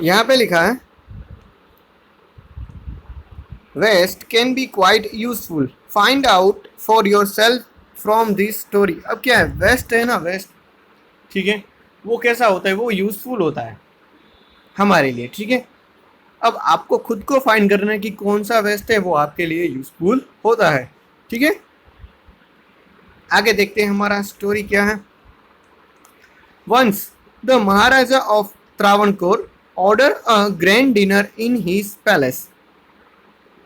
यहाँ पे लिखा है waste can be quite useful, find out for yourself from this story. अब क्या है, वेस्ट है ना, वेस्ट, ठीक है, वो कैसा होता है, वो यूजफुल होता है हमारे लिए, ठीक है। अब आपको खुद को फाइंड करना है कि कौन सा वेस्ट है वो आपके लिए यूजफुल होता है, ठीक है। आगे देखते हैं हमारा स्टोरी क्या है। Once the Maharaja of Travancore order a grand dinner in his palace.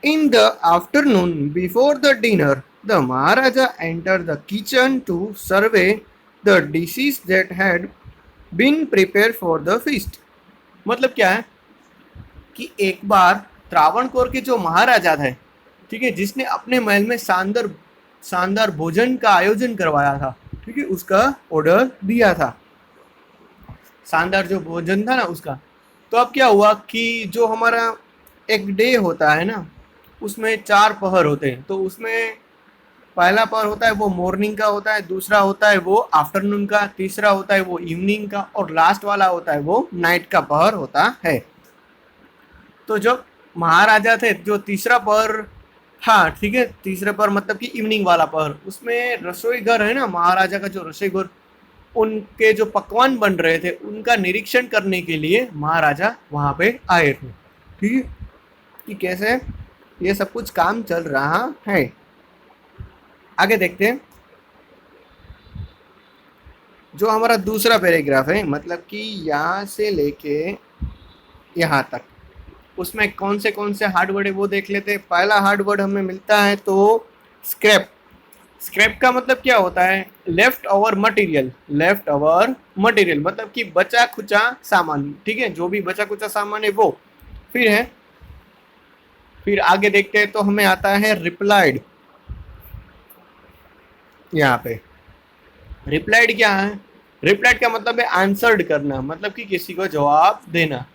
In the afternoon, before the dinner, the Maharaja entered the kitchen to survey the dishes that had been prepared for the feast. मतलब क्या है कि एक बार त्रावणकोर के जो महाराजा थे, ठीक है, जिसने अपने महल में शानदार शानदार भोजन का आयोजन करवाया था, ठीक है, उसका ऑर्डर दिया था, शानदार जो भोजन था ना उसका। तो अब क्या हुआ कि जो हमारा एक डे होता है ना, उसमें 4 पहर होते हैं। तो उसमें पहला पहर होता है वो मॉर्निंग का होता है, दूसरा होता है वो आफ्टरनून का, तीसरा होता है वो इवनिंग का, और लास्ट वाला होता है वो नाइट का पहर होता है। तो जब महाराजा थे, जो तीसरा पहर, हाँ ठीक है, तीसरे पहर मतलब कि इवनिंग वाला पहर, उसमें रसोई घर है ना, महाराजा का जो रसोई घर, उनके जो पकवान बन रहे थे उनका निरीक्षण करने के लिए महाराजा वहां पे आए थे, ठीक है, कि कैसे ये सब कुछ काम चल रहा है। आगे देखते हैं जो हमारा दूसरा पैराग्राफ है, मतलब कि यहाँ से लेके यहाँ तक, उसमें कौन से हार्ड वर्ड है वो देख लेते हैं। पहला हार्ड वर्ड हमें मिलता है तो स्क्रैप। स्क्रैप का मतलब क्या होता है, left over material. Left over material मतलब कि बचा खुचा सामान, ठीक है, जो भी बचा खुचा सामान है वो। फिर आगे देखते हैं तो हमें आता है रिप्लाइड। यहाँ पे रिप्लाइड क्या है, रिप्लाइड का मतलब है आंसर्ड करना, मतलब कि किसी को जवाब देना,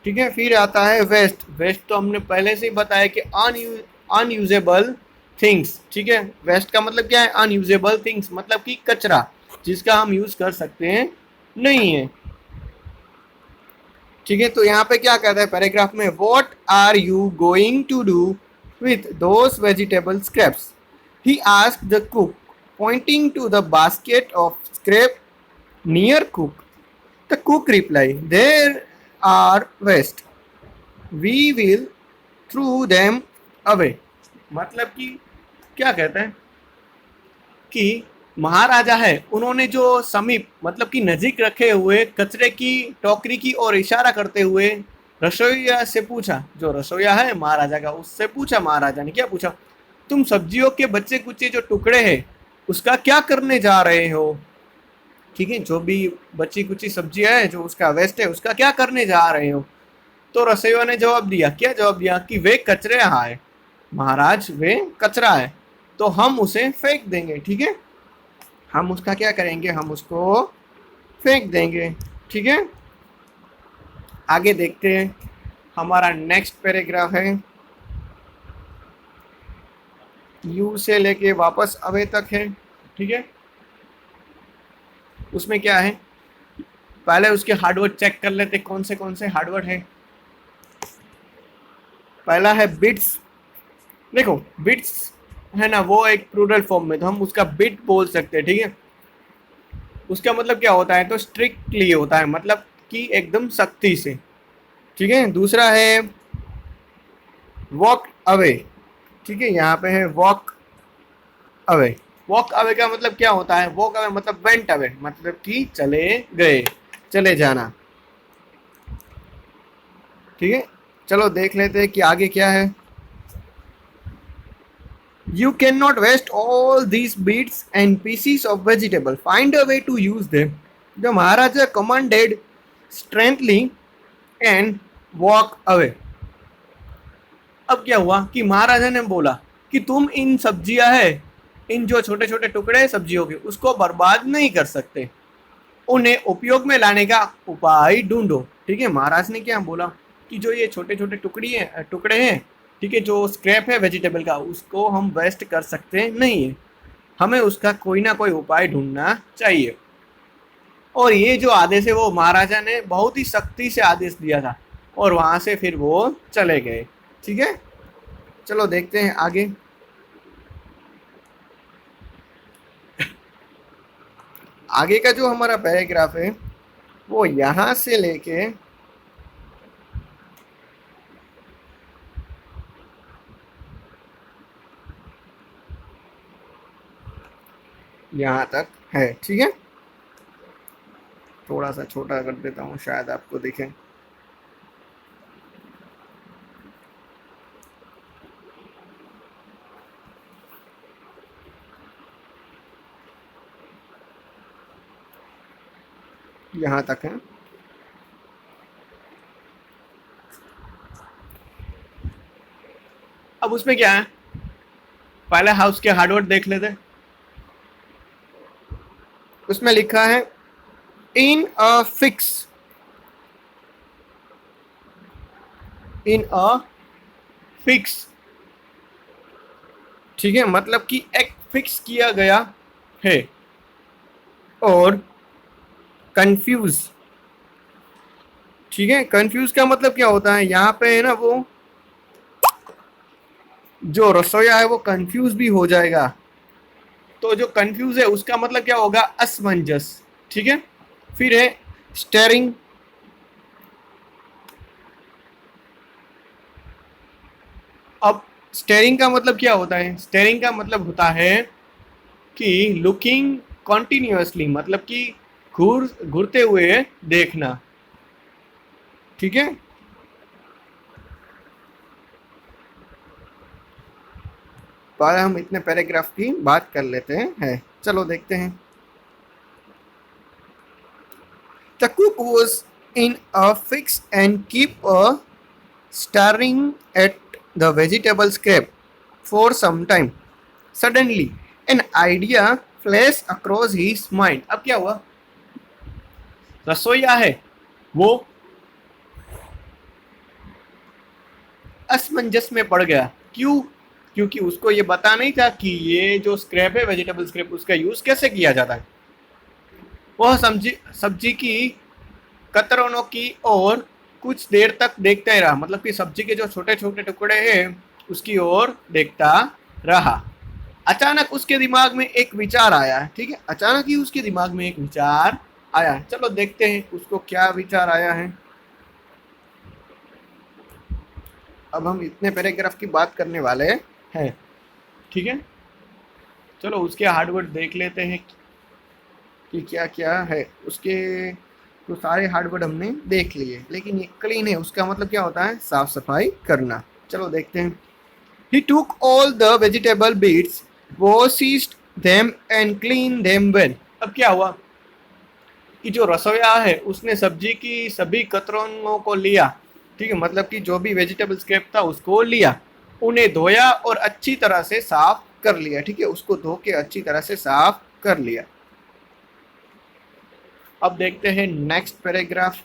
ठीक है। फिर आता है वेस्ट। वेस्ट तो हमने पहले से ही बताया कि अनयूजेबल थिंग्स, ठीक है। वेस्ट का मतलब क्या है, अनयूजेबल थिंग्स मतलब कि कचरा जिसका हम यूज कर सकते हैं नहीं है, ठीक है। तो यहाँ पे क्या कहता है पैराग्राफ में, what are you going to do with those vegetable scraps, he asked the cook pointing to the basket of scrap near cook. The cook replied, there are waste, we will throw them away। मतलब कि क्या कहते हैं कि महाराजा है, उन्होंने जो समीप मतलब कि नजीक रखे हुए कचरे की टोकरी की ओर इशारा करते हुए रसोईया से पूछा, जो रसोईया है महाराजा का, उससे पूछा, महाराजा ने क्या पूछा, तुम सब्जियों के बच्चे कुचे जो टुकड़े हैं उसका क्या करने जा रहे हो, ठीक है, जो भी बची कुची सब्जियां है जो उसका वेस्ट है उसका क्या करने जा रहे हो। तो रसोईया ने जवाब दिया, क्या जवाब दिया, कि वे कचरे है महाराज, वे कचरा है, तो हम उसे फेंक देंगे, ठीक है, हम उसका क्या करेंगे, हम उसको फेंक देंगे, ठीक है। आगे देखते हैं हमारा नेक्स्ट पैराग्राफ है, यू से लेके वापस अवे तक है, ठीक है। उसमें क्या है, पहले उसके हार्डवर्ड चेक कर लेते कौन से हार्डवर्ड है। पहला है बिट्स। देखो बिट्स है ना, वो एक प्लूरल फॉर्म में, तो हम उसका बिट बोल सकते हैं, ठीक है। उसका मतलब क्या होता है, तो स्ट्रिक्टली होता है, मतलब कि एकदम सख्ती से, ठीक है। दूसरा है वॉक अवे, ठीक है, यहाँ पे है वॉक अवे। वॉक अवे का मतलब क्या होता है, वॉक अवे मतलब वेंट अवे, मतलब कि चले गए, चले जाना, ठीक है। चलो देख लेते हैं कि आगे क्या है। You cannot waste all these bits and pieces of vegetable. Find a way to use them. The Maharaja commanded strengthly and walk away. अब क्या हुआ कि महाराजा ने बोला कि तुम इन सब्जियां है, इन जो छोटे छोटे टुकड़े सब्जियों के, उसको बर्बाद नहीं कर सकते, उन्हें उपयोग में लाने का उपाय ढूंढो, ठीक है। महाराज ने क्या बोला कि जो ये छोटे छोटे टुकड़े हैं, ठीक है, जो स्क्रैप है वेजिटेबल का, उसको हम वेस्ट कर सकते नहीं है, हमें उसका कोई ना कोई उपाय ढूंढना चाहिए। और ये जो आदेश है वो महाराजा ने बहुत ही सख्ती से आदेश दिया था, और वहाँ से फिर वो चले गए। ठीक है, चलो देखते हैं आगे। आगे का जो हमारा पैराग्राफ है वो यहाँ से लेके यहाँ तक है। ठीक है, थोड़ा सा छोटा कर देता हूँ शायद आपको दिखे। यहाँ तक है। अब उसमें क्या है, पहले हाउस के हार्डवर्ड देख लेते। उसमें लिखा है इन a fix, in a fix. ठीक है, मतलब कि एक फिक्स किया गया है। और कंफ्यूज, ठीक है, कंफ्यूज का मतलब क्या होता है, यहाँ पे है ना वो जो रसोईया है वो कंफ्यूज भी हो जाएगा। तो जो कंफ्यूज है उसका मतलब क्या होगा, असमंजस। ठीक है, फिर है स्टेरिंग। अब स्टेरिंग का मतलब क्या होता है, स्टेरिंग का मतलब होता है कि लुकिंग कॉन्टिन्यूसली, मतलब कि घूरते हुए देखना। ठीक है, पहले हम इतने पैराग्राफ की बात कर लेते हैं। चलो देखते हैं। The cook was in a fix and keep a staring at the vegetable scrape for some time. Suddenly, an idea flashed across his mind. अब क्या हुआ, रसोईया है वो असमंजस में पड़ गया। क्यों, क्योंकि उसको ये पता नहीं था कि ये जो स्क्रैप है, वेजिटेबल स्क्रैप, उसका यूज कैसे किया जाता है। वह सब्जी सब्जी की कतरनों की ओर कुछ देर तक देखता ही रहा, मतलब कि सब्जी के जो छोटे छोटे टुकड़े हैं उसकी ओर देखता रहा। अचानक उसके दिमाग में एक विचार आया। ठीक है, अचानक ही उसके दिमाग में एक विचार आया। चलो देखते हैं उसको क्या विचार आया है। अब हम इतने पैराग्राफ की बात करने वाले हैं। ठीक है, चलो उसके हार्डवर्ड देख लेते हैं कि क्या क्या है उसके। तो सारे हार्डवर्ड हमने देख लिए, लेकिन ये क्लीन है उसका मतलब क्या होता है, साफ सफाई करना। चलो देखते हैं। He took all the vegetable bits, washed them and cleaned them well. अब क्या हुआ कि जो रसोईया है उसने सब्जी की सभी कतरनों को लिया। ठीक है, मतलब कि जो भी वेजिटेबल स्क्रैप था उसको लिया, उन्हें धोया और अच्छी तरह से साफ कर लिया। ठीक है, उसको धो के अच्छी तरह से साफ कर लिया। अब देखते हैं नेक्स्ट पैराग्राफ।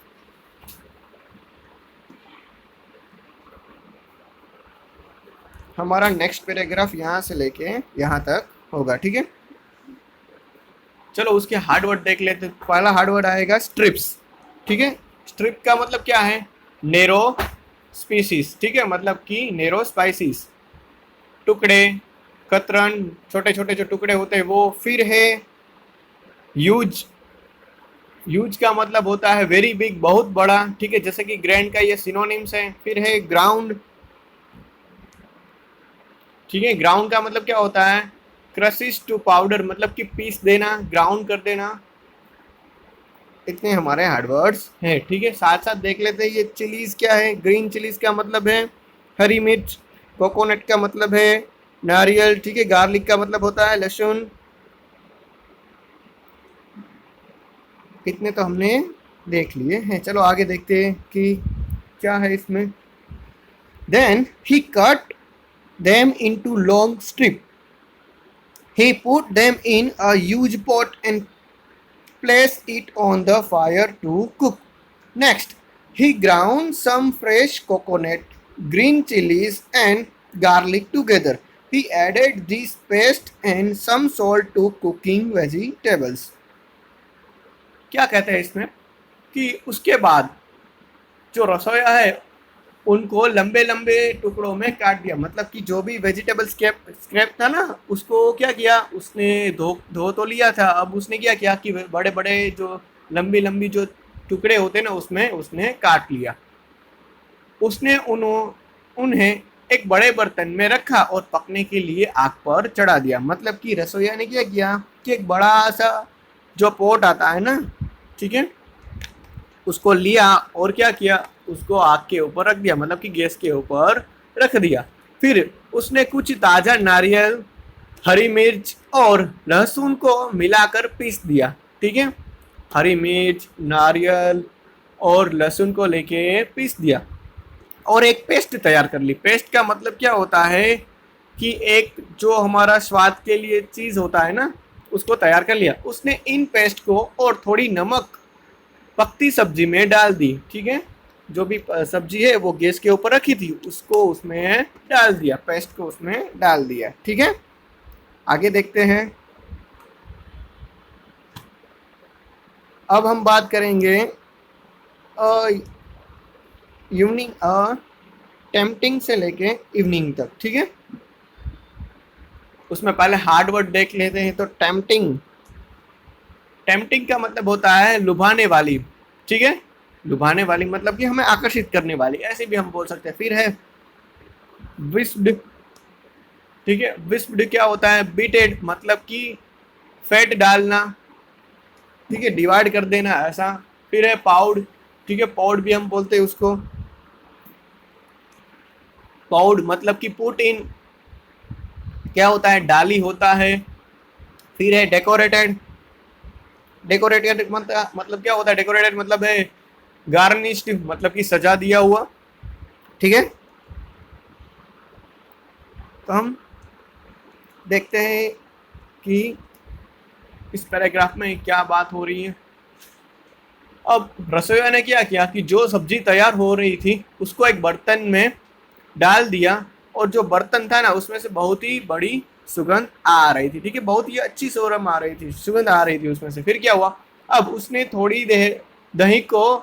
हमारा नेक्स्ट पैराग्राफ यहाँ से लेके यहाँ तक होगा। ठीक है, चलो उसके हार्डवर्ड देख लेते। पहला हार्डवर्ड आएगा स्ट्रिप्स। ठीक है, स्ट्रिप का मतलब क्या है, नेरो स्पीसीज। ठीक है, मतलब कि नेरो स्पाइसीज, टुकड़े, कतरन, छोटे छोटे जो टुकड़े होते हैं वो। फिर है यूज, यूज का मतलब होता है वेरी बिग, बहुत बड़ा। ठीक है, जैसे कि ग्रैंड का ये सिनोनिम्स है। फिर है ग्राउंड। ठीक है, ग्राउंड का मतलब क्या होता है, क्रशिश टू पाउडर, मतलब कि पीस देना, ग्राउंड कर देना। इतने हमारे हार्डवर्ड्स हैं। ठीक है, साथ साथ देख लेते हैं ये चिलीज क्या है। ग्रीन चिलीज का मतलब है हरी मिर्च। कोकोनट का मतलब है नारियल। ठीक है, गार्लिक का मतलब होता है लहसुन। इतने तो हमने देख लिए हैं। चलो आगे देखते हैं कि क्या है इसमें। Then he cut them into long strip. He put them in a huge pot and placed it on the fire to cook. Next, he ground some fresh coconut, green chilies, and garlic together. He added this paste and some salt to cooking vegetables. क्या कहते हैं इसमें कि उसके बाद जो रसोइया है उनको लंबे लंबे टुकड़ों में काट दिया, मतलब कि जो भी वेजिटेबल स्क्रैप स्क्रैप था ना उसको क्या किया उसने धो धो तो लिया था, अब उसने क्या किया कि बड़े बड़े जो लंबी लंबी जो टुकड़े होते ना उसमें उसने काट लिया। उसने उन्हें एक बड़े बर्तन में रखा और पकने के लिए आग पर चढ़ा दिया। मतलब कि रसोइया ने क्या किया कि एक बड़ा सा जो पोट आता है ना, ठीक है, उसको लिया और क्या किया उसको आग के ऊपर रख दिया, मतलब कि गैस के ऊपर रख दिया। फिर उसने कुछ ताजा नारियल, हरी मिर्च और लहसुन को मिलाकर पीस दिया। ठीक है, हरी मिर्च, नारियल और लहसुन को लेके पीस दिया और एक पेस्ट तैयार कर ली। पेस्ट का मतलब क्या होता है कि एक जो हमारा स्वाद के लिए चीज होता है ना उसको तैयार कर लिया। उसने इन पेस्ट को और थोड़ी नमक पकती सब्जी में डाल दी। ठीक है, जो भी सब्जी है वो गैस के ऊपर रखी थी उसको उसमें डाल दिया, पेस्ट को उसमें डाल दिया। ठीक है, आगे देखते हैं। अब हम बात करेंगे इवनिंग टेम्पटिंग से लेके इवनिंग तक। ठीक है, उसमें पहले हार्ड वर्ड देख लेते हैं। तो टेम्पटिंग, टेम्पटिंग का मतलब होता है लुभाने वाली। ठीक है, लुभाने वाली मतलब कि हमें आकर्षित करने वाली, ऐसे भी हम बोल सकते हैं। फिर है विस्ड। ठीक है, विस्ड क्या होता है बीटेड, मतलब कि फैट डालना। ठीक है, डिवाइड कर देना ऐसा। फिर है पाउड। ठीक है, पाउड भी हम बोलते हैं उसको। पाउड मतलब कि पुट इन, क्या होता है डाली होता है। फिर है डेकोरेटेड। डेकोरेटेड मतलब क्या होता है, डेकोरेटेड मतलब है गार्निश्ड, मतलब कि सजा दिया हुआ। ठीक है, तो हम देखते हैं कि इस पैराग्राफ में क्या बात हो रही है। अब रसोइया ने क्या किया कि जो सब्जी तैयार हो रही थी उसको एक बर्तन में डाल दिया और जो बर्तन था ना उसमें से बहुत ही बड़ी सुगंध आ रही थी। ठीक है, बहुत ही अच्छी सोरम आ रही थी, सुगंध आ रही थी उसमें से। फिर क्या हुआ, अब उसने थोड़ी देर दही को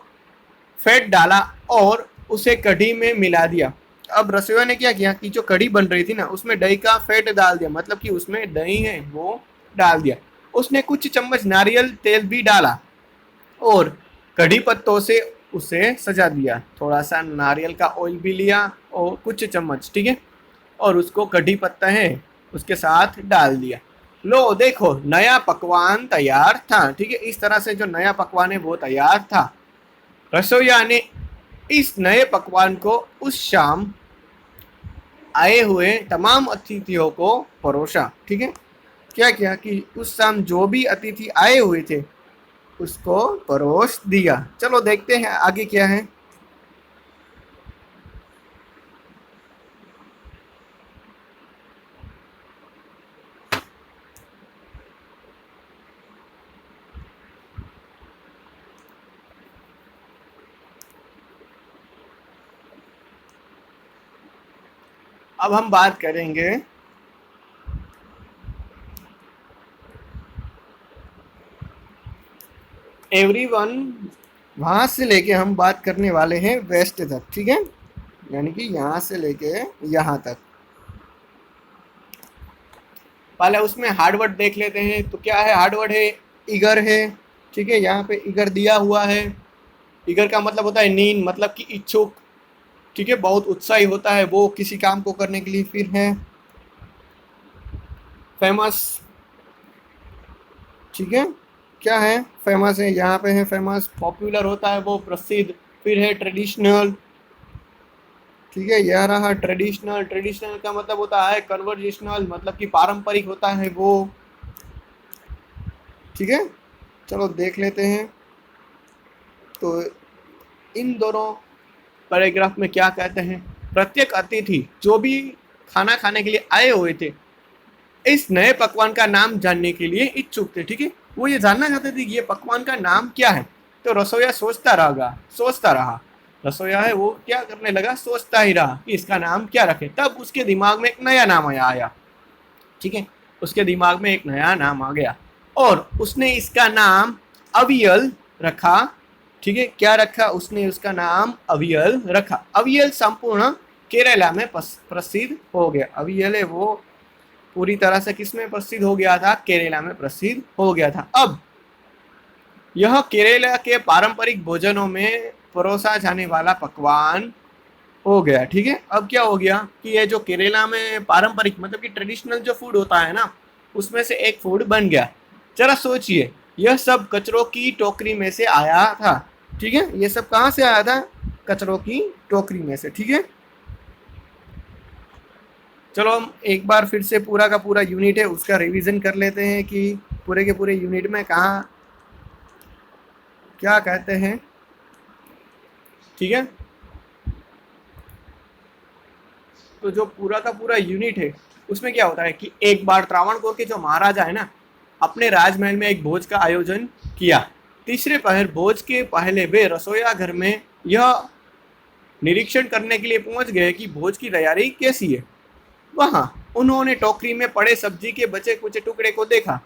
फेंट डाला और उसे कढ़ी में मिला दिया। अब रसोइया ने क्या किया कि जो कढ़ी बन रही थी ना उसमें दही का फेंट डाल दिया, मतलब कि उसमें दही है वो डाल दिया। उसने कुछ चम्मच नारियल तेल भी डाला और कढ़ी पत्तों से उसे सजा दिया। थोड़ा सा नारियल का ऑयल भी लिया और कुछ चम्मच, ठीक है, और उसको कढ़ी पत्ता है उसके साथ डाल दिया। लो देखो नया पकवान तैयार था। ठीक है, इस तरह से जो नया पकवान है वो तैयार था। रसोइया ने इस नए पकवान को उस शाम आए हुए तमाम अतिथियों को परोसा। ठीक है, क्या किया कि उस शाम जो भी अतिथि आए हुए थे उसको परोस दिया। चलो देखते हैं आगे क्या है। अब हम बात करेंगे एवरीवन, वहां से लेके हम बात करने वाले हैं वेस्ट तक। ठीक है, यानी कि यहाँ से लेके यहाँ तक। पहले उसमें हार्डवर्ड देख लेते हैं। तो क्या है हार्डवर्ड है ईगर है। ठीक है, यहाँ पे ईगर दिया हुआ है। ईगर का मतलब होता है नीन, मतलब कि इच्छुक। ठीक है, बहुत उत्साही होता है वो किसी काम को करने के लिए। फिर है फेमस। ठीक है, क्या है फेमस है, यहाँ पे है फेमस, पॉपुलर होता है वो, प्रसिद्ध। फिर है ट्रेडिशनल। ठीक है, यह रहा ट्रेडिशनल। ट्रेडिशनल का मतलब होता है कन्वर्जेशनल, मतलब कि पारंपरिक होता है वो। ठीक है, चलो देख लेते हैं। तो इन दोनों पैराग्राफ में क्या कहते हैं, प्रत्येक अतिथि जो भी खाना खाने के लिए आए हुए थे इस नए पकवान का नाम जानने के लिए इच्छुक थे। ठीक है, वो ये जानना चाहते थे कि ये पकवान का नाम क्या है। तो रसोइया सोचता रहा। रसोइया है वो क्या करने लगा, सोचता ही रहा कि इसका नाम क्या रखे। तब उसके दिमाग में एक नया नाम आया। ठीक है, उसके दिमाग में एक नया नाम आ गया और उसने इसका नाम अवियल रखा। ठीक है, क्या रखा उसने? उसका नाम अवियल रखा। अवियल संपूर्ण केरला में प्रसिद्ध हो गया। अवियल है वो पूरी तरह से किसमें प्रसिद्ध हो गया था? केरला में प्रसिद्ध हो गया था। अब यह केरला के पारंपरिक भोजनों में परोसा जाने वाला पकवान हो गया। ठीक है, अब क्या हो गया कि ये जो केरला में पारंपरिक मतलब कि ट्रेडिशनल जो फूड होता है ना, उसमें से एक फूड बन गया। जरा सोचिए, यह सब कचरों की टोकरी में से आया था। ठीक है, ये सब कहाँ से आया था? कचरों की टोकरी में से। ठीक है, चलो हम एक बार फिर से पूरा का पूरा यूनिट है उसका रिवीजन कर लेते हैं कि पूरे के पूरे यूनिट में कहाँ क्या कहते हैं। ठीक है, तो जो पूरा का पूरा यूनिट है उसमें क्या होता है कि एक बार त्रावणकोर के जो महाराजा है ना, अपने राजमहल में एक भोज का आयोजन किया। तीसरे पहर भोज के पहले वे रसोईया घर में यह निरीक्षण करने के लिए पहुंच गए कि भोज की तैयारी कैसी है। वहां उन्होंने टोकरी में पड़े सब्जी के बचे कुछ टुकड़े को देखा।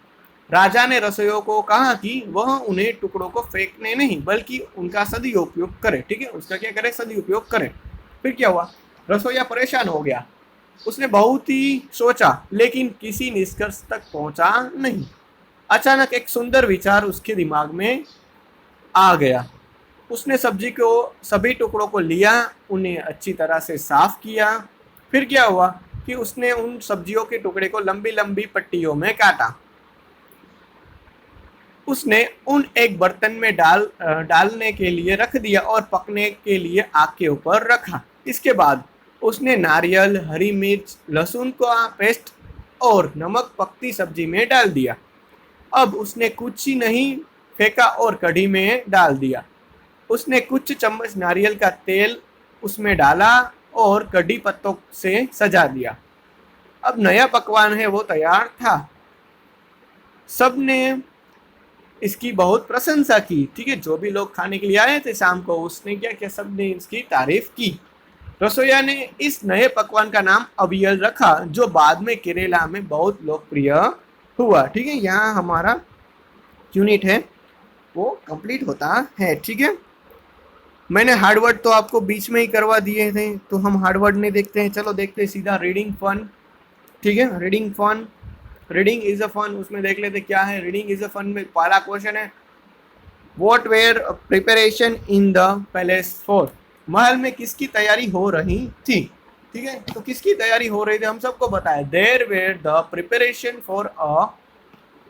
राजा ने रसोइयों को कहा कि वह उन्हें टुकड़ों को फेंकने नहीं बल्कि उनका सदुपयोग करे। ठीक है, उसका क्या करे? सदुपयोग करे। फिर क्या हुआ? रसोइया परेशान हो गया। उसने बहुत ही सोचा लेकिन किसी निष्कर्ष तक पहुंचा नहीं। अचानक एक सुंदर विचार उसके दिमाग में आ गया। उसने सब्जी को सभी टुकड़ों को लिया, उन्हें अच्छी तरह से साफ किया। फिर क्या हुआ कि उसने उन सब्जियों के टुकड़े को लंबी लंबी पट्टियों में काटा। उसने उन एक बर्तन में डालने के लिए रख दिया और पकने के लिए आग के ऊपर रखा। इसके बाद उसने नारियल, हरी मिर्च, लहसुन का पेस्ट और नमक पकती सब्जी में डाल दिया। अब उसने कुछ ही नहीं फेंका और कढ़ी में डाल दिया। उसने कुछ चम्मच नारियल का तेल उसमें डाला और कढ़ी पत्तों से सजा दिया। अब नया पकवान है वो तैयार था। सबने इसकी बहुत प्रशंसा की। ठीक है, जो भी लोग खाने के लिए आए थे शाम को, उसने क्या किया? सबने इसकी तारीफ की। रसोईया ने इस नए पकवान का नाम अवियल रखा जो बाद में केरला में बहुत लोकप्रिय हुआ। ठीक है, यहाँ हमारा यूनिट है वो कंप्लीट होता है। ठीक है, मैंने हार्डवर्ड तो आपको बीच में ही करवा दिए थे, तो हम हार्डवर्ड नहीं देखते हैं। चलो देखते हैं सीधा रीडिंग फन। ठीक है, reading fun, reading is a fun, उसमें देख लेते क्या है। रीडिंग इज अ फन में पहला क्वेश्चन है, what were preparation in the palace for? महल में किसकी तैयारी हो रही थी? ठीक है, तो किसकी तैयारी हो रही थी हम सबको पता है। There were the preparation for a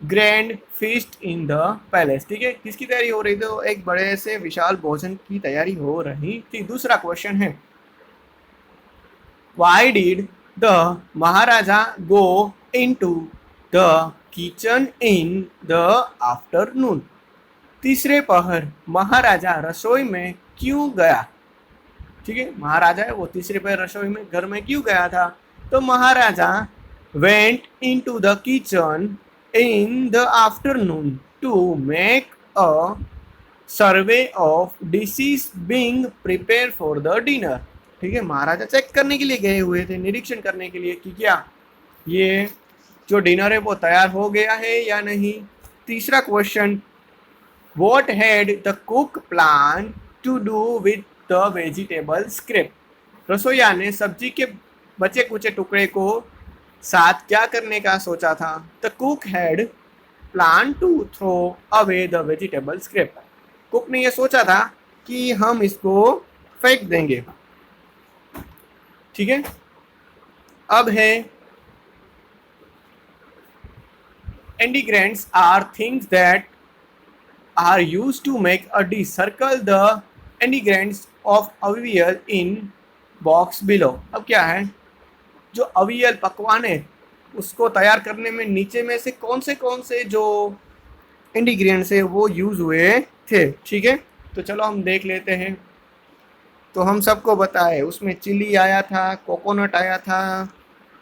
grand feast in the palace. ठीक है, किसकी तैयारी हो रही थी? तो एक बड़े से विशाल भोजन की तैयारी हो रही थी। दूसरा क्वेश्चन है, why did the Maharaja go into the kitchen in the afternoon? तीसरे पहर महाराजा रसोई में क्यों गया? ठीक है, महाराजा है वो तीसरे पहर रसोई में घर में क्यों गया था? तो Maharaja went into the kitchen in the afternoon to make a survey of dishes being prepared for the dinner। ठीक है, महाराजा चेक करने के लिए गए हुए थे, निरीक्षण करने के लिए कि क्या ये जो डिनर है वो तैयार हो गया है या नहीं। तीसरा question, what had the cook planned to do with the vegetable scrap? रसोईया ने सब्जी के बचे कुचे टुकड़े को साथ क्या करने का सोचा था? The cook had plan to throw away the vegetable scrap. Cook ने यह सोचा था कि हम इसको फेंक देंगे। ठीक है, अब है ingredients are things that are used to make a dish. Circle the ingredients of aviyal in box below. अब क्या है, जो अवियल पकवान है उसको तैयार करने में नीचे में से कौन से जो इंग्रेडिएंट्स है वो यूज हुए थे। ठीक है, तो चलो हम देख लेते हैं। तो हम सबको बताए उसमें चिली आया था, कोकोनट आया था,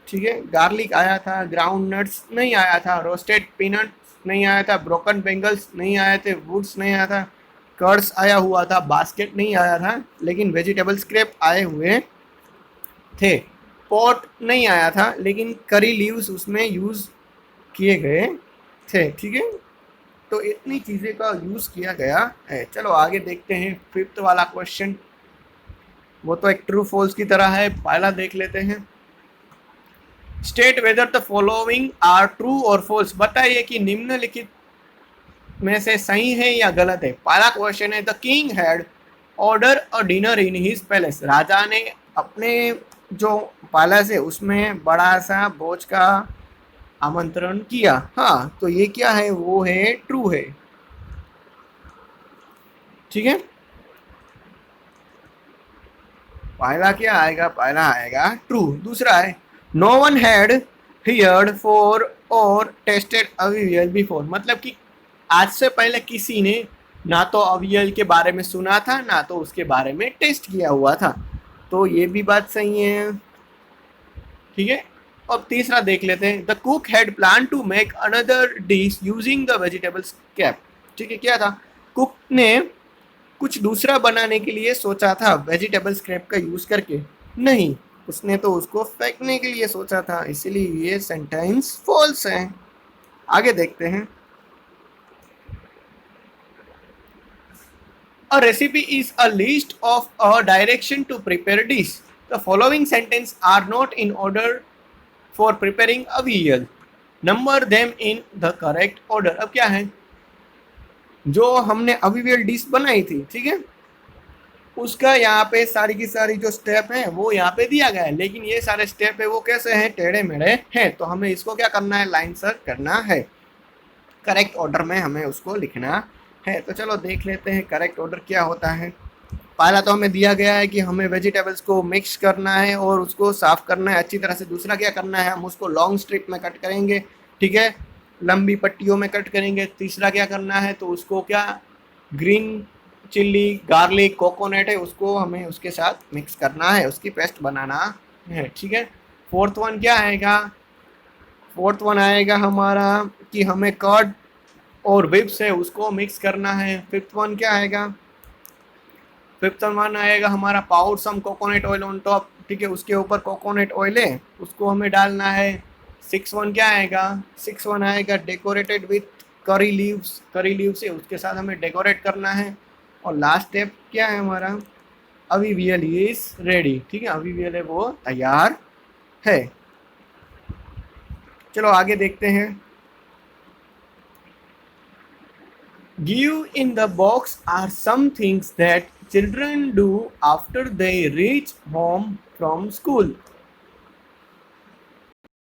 ठीक है, गार्लिक आया था, ग्राउंड नट्स नहीं आया था, रोस्टेड पीनट नहीं आया था, ब्रोकन बेंगल्स नहीं आए थे, वुड्स नहीं आया था, कर्ड्स आया हुआ था, बास्केट नहीं आया था, लेकिन वेजिटेबल स्क्रैप आए हुए थे। पॉट नहीं आया था लेकिन करी लीव्स उसमें यूज किए गए थे। ठीक है, तो इतनी चीजें का यूज किया गया है। चलो आगे देखते हैं फिफ्थ वाला क्वेश्चन। वो तो एक ट्रू फॉल्स की तरह है, पहला देख लेते हैं। State whether the following are true or false, बताइए कि निम्नलिखित में से सही है या गलत है। पहला क्वेश्चन है the king had order a dinner in his palace, राजा ने अपने जो पैलेस है उसमें बड़ा सा भोज का आमंत्रण किया। हाँ, तो ये क्या है, वो है ट्रू है। ठीक है, पहला क्या आएगा, पहला आएगा ट्रू। दूसरा है no one had heard for or tasted aviyal before, मतलब कि आज से पहले किसी ने ना तो अवियल के बारे में सुना था ना तो उसके बारे में टेस्ट किया हुआ था, तो ये भी बात सही है। ठीक है, अब तीसरा देख लेते हैं the cook had plan to make another dish using the vegetables cap. ठीक है, क्या था, कुक ने कुछ दूसरा बनाने के लिए सोचा था वेजिटेबल स्क्रैप का यूज करके, नहीं, उसने तो उसको फेंकने के लिए सोचा था, इसीलिए ये सेंटेंस फॉल्स है। आगे देखते हैं। A recipe is a list of a direction to prepare dish. The following sentence are not in order for preparing a meal. Number them in the correct order. अब क्या है, जो हमने अविवियल डिश बनाई थी, ठीक है, उसका यहाँ पे सारी की सारी जो स्टेप है वो यहाँ पे दिया गया है, लेकिन ये सारे स्टेप है वो कैसे हैं, टेढ़े मेढ़े हैं, तो हमें इसको क्या करना है, लाइन सर करना है, करेक्ट ऑर्डर में हमें उसको लिखना है। तो चलो देख लेते हैं करेक्ट ऑर्डर क्या होता है। पहला तो हमें दिया गया है कि हमें वेजिटेबल्स को मिक्स करना है और उसको साफ करना है अच्छी तरह से। दूसरा क्या करना है, हम उसको लॉन्ग स्ट्रिप में कट करेंगे, ठीक है, लंबी पट्टियों में कट करेंगे। तीसरा क्या करना है, तो उसको क्या, ग्रीन चिल्ली, गार्लिक, कोकोनट है, उसको हमें उसके साथ मिक्स करना है, उसकी पेस्ट बनाना है। ठीक है, फोर्थ वन क्या आएगा, फोर्थ वन आएगा हमारा कि हमें कर्ड और विप्स है उसको मिक्स करना है। फिफ्थ वन क्या आएगा, फिफ्थ वन आएगा हमारा पाउड सम कोकोनट ऑयल ऑन टॉप, ठीक है, उसके ऊपर कोकोनट ऑयल है उसको हमें डालना है। सिक्स वन क्या आएगा, सिक्स वन आएगा decorated with curry leaves, curry leaves है उसके साथ हमें डेकोरेट करना है। और लास्ट स्टेप क्या है हमारा, अभी वीएल इज रेडी, ठीक है, अभी वीएल है वो तैयार है। चलो आगे देखते हैं। Give in the box are some things that children do after they reach home from school.